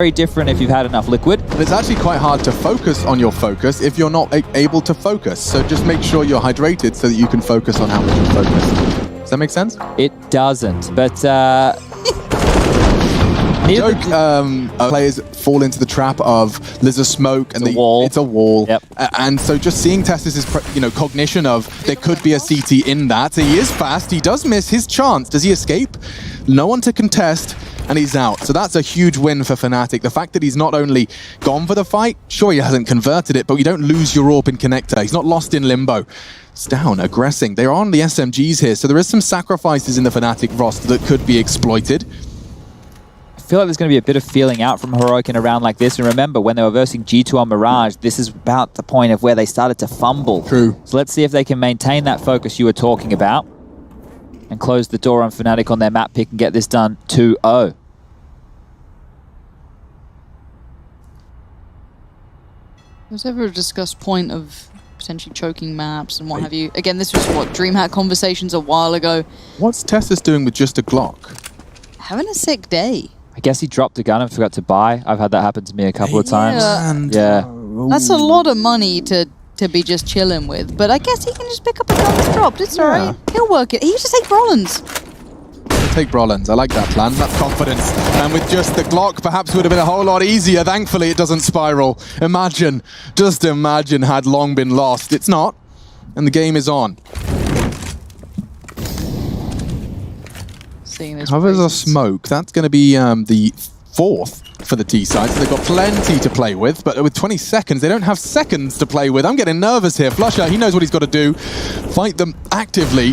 Very different if you've had enough liquid. But it's actually quite hard to focus on your focus if you're not able to focus. So just make sure you're hydrated so that you can focus on how much you focus. Does that make sense? It doesn't, but players fall into the trap of there's a smoke and it's a wall. Yep. And so just seeing Testis' cognition of there could be a CT in that. He is fast. He does miss his chance. Does he escape? No one to contest. And he's out. So that's a huge win for Fnatic. The fact that he's not only gone for the fight, sure he hasn't converted it, but you don't lose your AWP in connector. He's not lost in limbo. It's down, aggressing. They're on the SMGs here, so there is some sacrifices in the Fnatic roster that could be exploited. I feel like there's going to be a bit of feeling out from Heroic in a round like this. And remember, when they were versing G2 on Mirage, this is about the point of where they started to fumble. True. So let's see if they can maintain that focus you were talking about and close the door on Fnatic on their map pick and get this done 2-0. Was ever a discussed point of potentially choking maps and what have you? Again, this was what, DreamHack conversations a while ago. What's Testis doing with just a Glock? Having a sick day. I guess he dropped a gun and forgot to buy. I've had that happen to me a couple of times. Yeah. That's a lot of money to be just chilling with, but I guess he can just pick up a gun that's dropped. It's alright. He'll work it. He just take Rollins. Take Brolans. I like that plan. That's confidence. And with just the Glock, perhaps would have been a whole lot easier. Thankfully, it doesn't spiral. Imagine, just imagine, had long been lost. It's not. And the game is on. Covers a smoke. That's going to be the fourth for the T side. So they've got plenty to play with, but with 20 seconds, they don't have seconds to play with. I'm getting nervous here. Flusher, he knows what he's got to do. Fight them actively.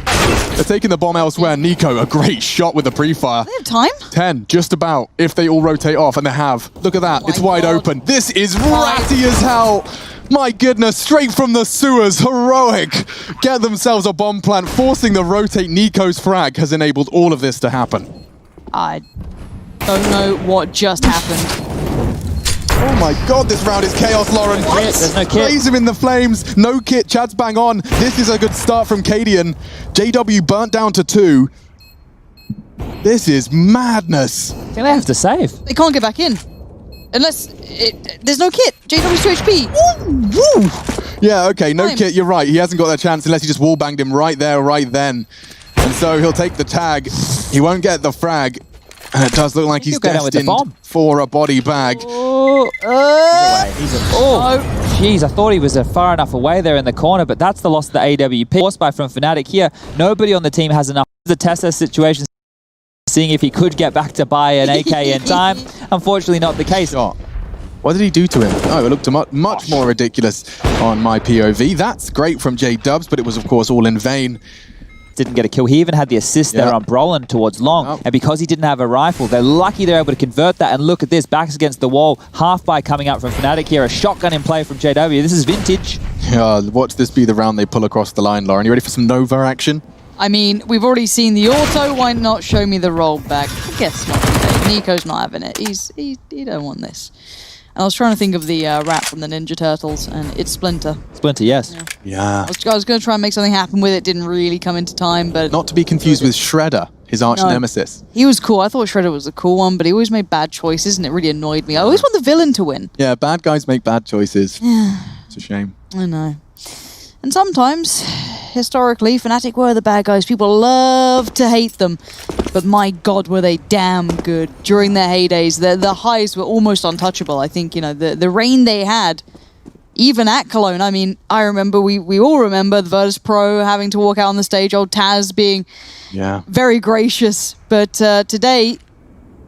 They're taking the bomb elsewhere. Nico, a great shot with the pre-fire. They have time? 10, just about, if they all rotate off, and they have. Look at that, it's wide open. This is ratty as hell. My goodness, straight from the sewers, Heroic get themselves a bomb plant, forcing the rotate. Nico's frag has enabled all of this to happen. I don't know what just happened. Oh my god, this round is chaos, Lauren. There's no kit. Raise him in the flames. No kit. Chad's bang on. This is a good start from Cadian. JW burnt down to 2. This is madness. I think they have to save. They can't get back in. Unless there's no kit. JW's 2 HP. Woo, woo. Yeah, okay, no kit. You're right. He hasn't got that chance unless he just wall banged him right there, right then. And so he'll take the tag. He won't get the frag. And it does look like he's destined for a body bag. Oh, jeez, I thought he was far enough away there in the corner, but that's the loss of the AWP. Force buy from Fnatic here. Nobody on the team has enough. The Tesla situation, seeing if he could get back to buy an AK in time. Unfortunately, not the case. What did he do to him? Oh, it looked much more ridiculous on my POV. That's great from J-Dubs, but it was, of course, all in vain. Didn't get a kill. He even had the assist there on Brolin towards Long. And because he didn't have a rifle, they're lucky they're able to convert that. And look at this, backs against the wall. Half buy coming out from Fnatic here. A shotgun in play from JW. This is vintage. Yeah, watch this be the round they pull across the line, Lauren. You ready for some Nova action? I mean, we've already seen the auto. Why not show me the rollback? I guess not. Nico's not having it. He don't want this. And I was trying to think of the rat from the Ninja Turtles, and it's Splinter. Splinter, yes. Yeah. I was going to try and make something happen with it. Didn't really come into time, but... Not to be confused with Shredder, his arch nemesis. He was cool. I thought Shredder was a cool one, but he always made bad choices, and it really annoyed me. I always want the villain to win. Yeah, bad guys make bad choices. It's a shame. I know. And sometimes, historically, Fnatic were the bad guys. People love to hate them. But my God, were they damn good during their heydays. The highs were almost untouchable. I think, you know, the reign they had, even at Cologne. I mean, I remember, we all remember the Virtus Pro having to walk out on the stage, old Taz being very gracious. But today,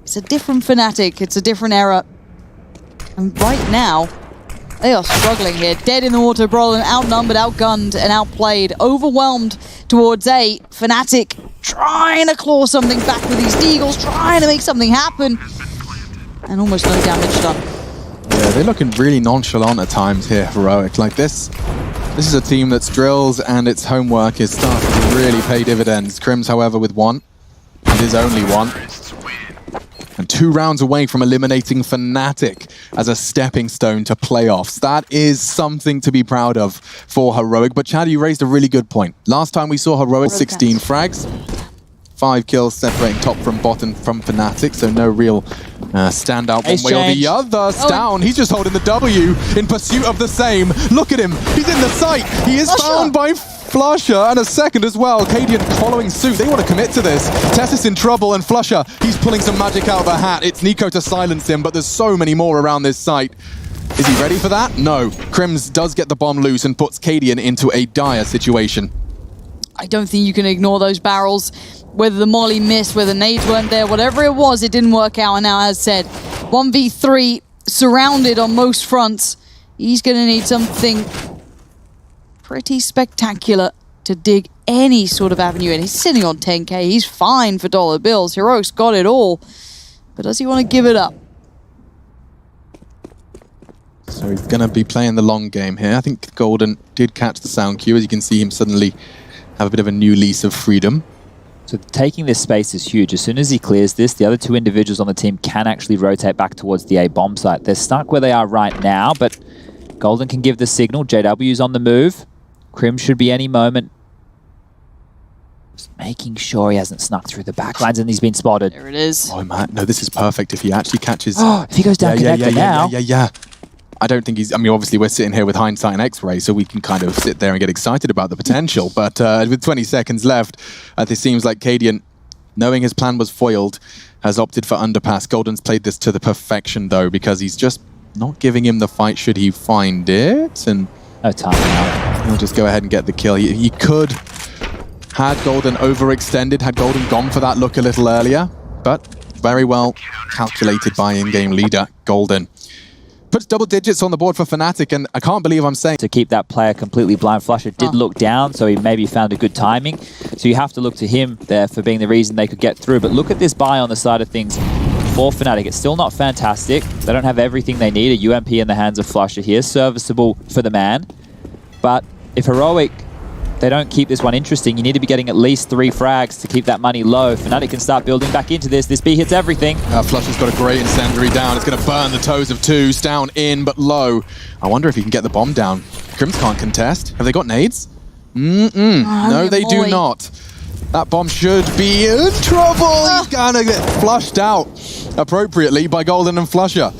it's a different Fnatic. It's a different era. And right now, they are struggling here. Dead in the water, Brolin, outnumbered, outgunned, and outplayed. Overwhelmed towards A. Fnatic trying to claw something back with these Deagles, trying to make something happen. And almost no damage done. Yeah, they're looking really nonchalant at times here, Heroic. Like this is a team that's drills and its homework is starting to really pay dividends. Crims, however, with 1. It is only 1. And 2 rounds away from eliminating Fnatic as a stepping stone to playoffs. That is something to be proud of for Heroic. But Chad, you raised a really good point. Last time we saw Heroic 16 frags. 5 kills separating top from bottom from Fnatic, so no real standout one way or the other. Down, he's just holding the W in pursuit of the same. Look at him, he's in the sight. He is found by Flusher, and a second as well. Cadian following suit. They want to commit to this. Tessus in trouble, and Flusher, he's pulling some magic out of the hat. It's Nico to silence him, but there's so many more around this site. Is he ready for that? No. Crims does get the bomb loose and puts Cadian into a dire situation. I don't think you can ignore those barrels. Whether the molly missed, whether the nades weren't there, whatever it was, it didn't work out. And now, as said, 1v3, surrounded on most fronts. He's going to need something pretty spectacular to dig any sort of avenue in. He's sitting on 10k. He's fine for dollar bills. Heroic's got it all. But does he want to give it up? So he's going to be playing the long game here. I think Golden did catch the sound cue. As you can see him suddenly have a bit of a new lease of freedom. So taking this space is huge. As soon as he clears this, the other 2 individuals on the team can actually rotate back towards the A bomb site. They're stuck where they are right now, but Golden can give the signal. JW's on the move. Crim should be any moment. Just making sure he hasn't snuck through the backlines and he's been spotted. There it is. Oh man, no, this is perfect if he actually catches... If he goes down connector now... Yeah. I don't think he's... I mean, obviously we're sitting here with hindsight and X-ray, so we can kind of sit there and get excited about the potential. But with 20 seconds left, it seems like Cadian, knowing his plan was foiled, has opted for underpass. Golden's played this to the perfection, though, because he's just not giving him the fight should he find it. And no time now. He'll just go ahead and get the kill. He could... Had Golden overextended, had Golden gone for that look a little earlier, but very well calculated by in-game leader Golden. Puts double digits on the board for Fnatic, and I can't believe I'm saying... To keep that player completely blind. Flusher did look down, so he maybe found a good timing. So you have to look to him there for being the reason they could get through. But look at this buy on the side of things for Fnatic. It's still not fantastic. They don't have everything they need. A UMP in the hands of Flusher here. Serviceable for the man. But if Heroic... they don't keep this one interesting, you need to be getting at least 3 frags to keep that money low. Fnatic can start building back into this. This B hits everything. Flusher's got a great incendiary down. It's going to burn the toes of 2. Down in, but low. I wonder if he can get the bomb down. Crims can't contest. Have they got nades? No, they do not. That bomb should be in trouble. He's going to get flushed out appropriately by Golden and Flusher.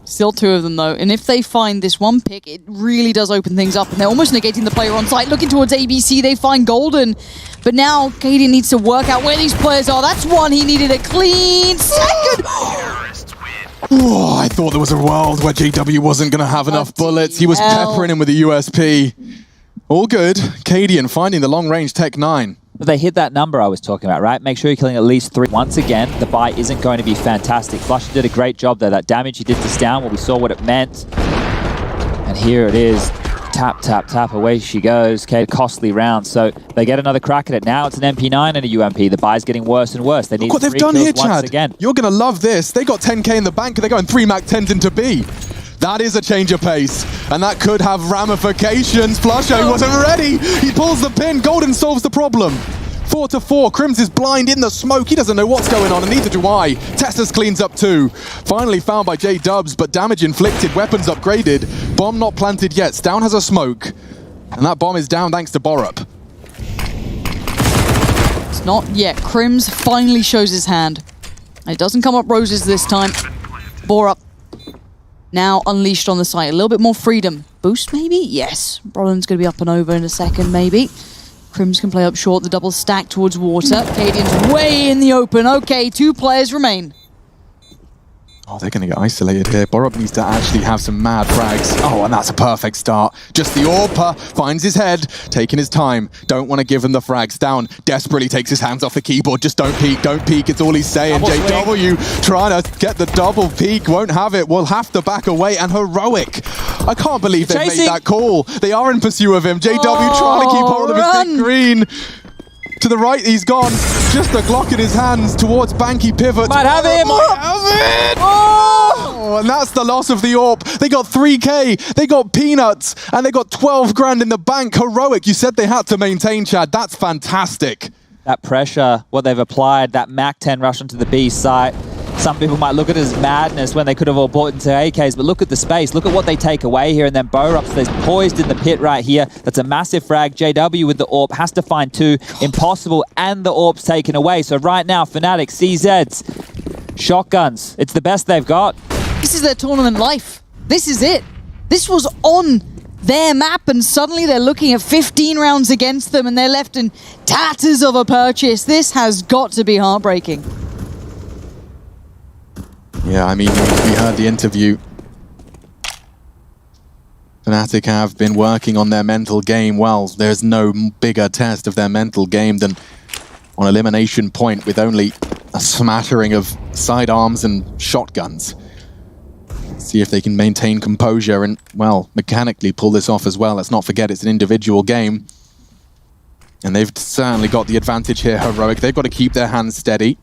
Still 2 of them, though. And if they find this one pick, it really does open things up. And they're almost negating the player on site. Looking towards ABC, they find Golden. But now, Cadian needs to work out where these players are. That's one he needed a clean second. Oh, I thought there was a world where JW wasn't going to have enough bullets. He was peppering him with the USP. All good. Cadian finding the long-range Tech 9. But they hit that number I was talking about, right? Make sure you're killing at least 3. Once again, the buy isn't going to be fantastic. Flusher did a great job there. That damage he did to Stown, well, we saw what it meant. And here it is. Tap, tap, tap. Away she goes. Okay, costly round. So they get another crack at it. Now it's an MP9 and a UMP. The buy's getting worse and worse. They need Look what 3 they've done kills here, once Chad. again. You're going to love this. They got 10k in the bank. They're going 3 Mac 10s into B. That is a change of pace, and that could have ramifications. Flusher wasn't ready. He pulls the pin. Golden solves the problem. 4-4. Crims is blind in the smoke. He doesn't know what's going on, and neither do I. Tessus cleans up 2. Finally found by J-Dubs, but damage inflicted, weapons upgraded. Bomb not planted yet. Stown has a smoke, and that bomb is down thanks to Borup. It's not yet. Crims finally shows his hand. It doesn't come up roses this time. Borup now unleashed on the site. A little bit more freedom. Boost, maybe? Yes. Brolin's going to be up and over in a second, maybe. Crims can play up short, the double stack towards water. Cadian's way in the open. Okay, 2 players remain. Oh, they're going to get isolated here. Borup needs to actually have some mad frags. Oh, and that's a perfect start. Just the AWPer finds his head, taking his time. Don't want to give him the frags. Down, desperately takes his hands off the keyboard. Just don't peek, don't peek. It's all he's saying. JW trying to get the double peek. Won't have it. Will have to back away. And Heroic. I can't believe they made that call. They are in pursuit of him. JW trying to keep hold of his big green. To the right, he's gone. Just a Glock in his hands towards Banky pivot. Might have it. Might have it. Oh, and that's the loss of the AWP. They got 3k, they got peanuts, and they got 12 grand in the bank. Heroic, you said they had to maintain, Chad. That's fantastic. That pressure, what they've applied, that Mac 10 rush onto the B site. some people might look at it as madness when they could have all bought into AKs, but look at the space. Look at what they take away here, and then Borups, there's poised in the pit right here. That's a massive frag. JW with the AWP has to find two. Impossible, and the AWP's taken away. So right now, Fnatic, CZs, shotguns. It's the best they've got. This is their tournament life. This is it. This was on their map, and suddenly they're looking at 15 rounds against them, and they're left in tatters of a purchase. This has got to be heartbreaking. Yeah, I mean, we heard the interview. Fnatic have been working on their mental game. Well, there's no bigger test of their mental game than on elimination point with only a smattering of sidearms and shotguns. See if they can maintain composure and, well, mechanically pull this off as well. Let's not forget it's an individual game. And they've certainly got the advantage here, Heroic. They've got to keep their hands steady.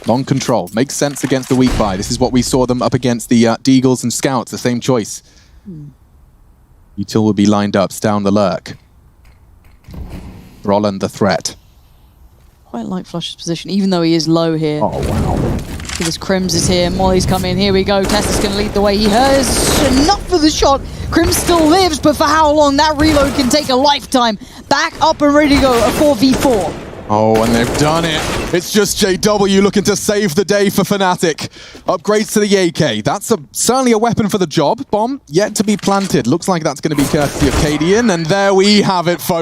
Long control. Makes sense against the weak buy. This is what we saw them up against the Deagles and Scouts. The same choice. Util will be lined up. Down the lurk. Roland the threat. Quite like Flush's position, even though he is low here. Oh, wow. This Crims is here, Molly's come in, here we go. Tessa's going to lead the way. He has enough for the shot. Crims still lives, but for how long? That reload can take a lifetime. Back up and ready to go, a 4v4. Oh, and they've done it. It's just JW looking to save the day for Fnatic. Upgrades to the AK. That's certainly a weapon for the job. Bomb yet to be planted. Looks like that's going to be courtesy of Cadian, and there we have it, folks.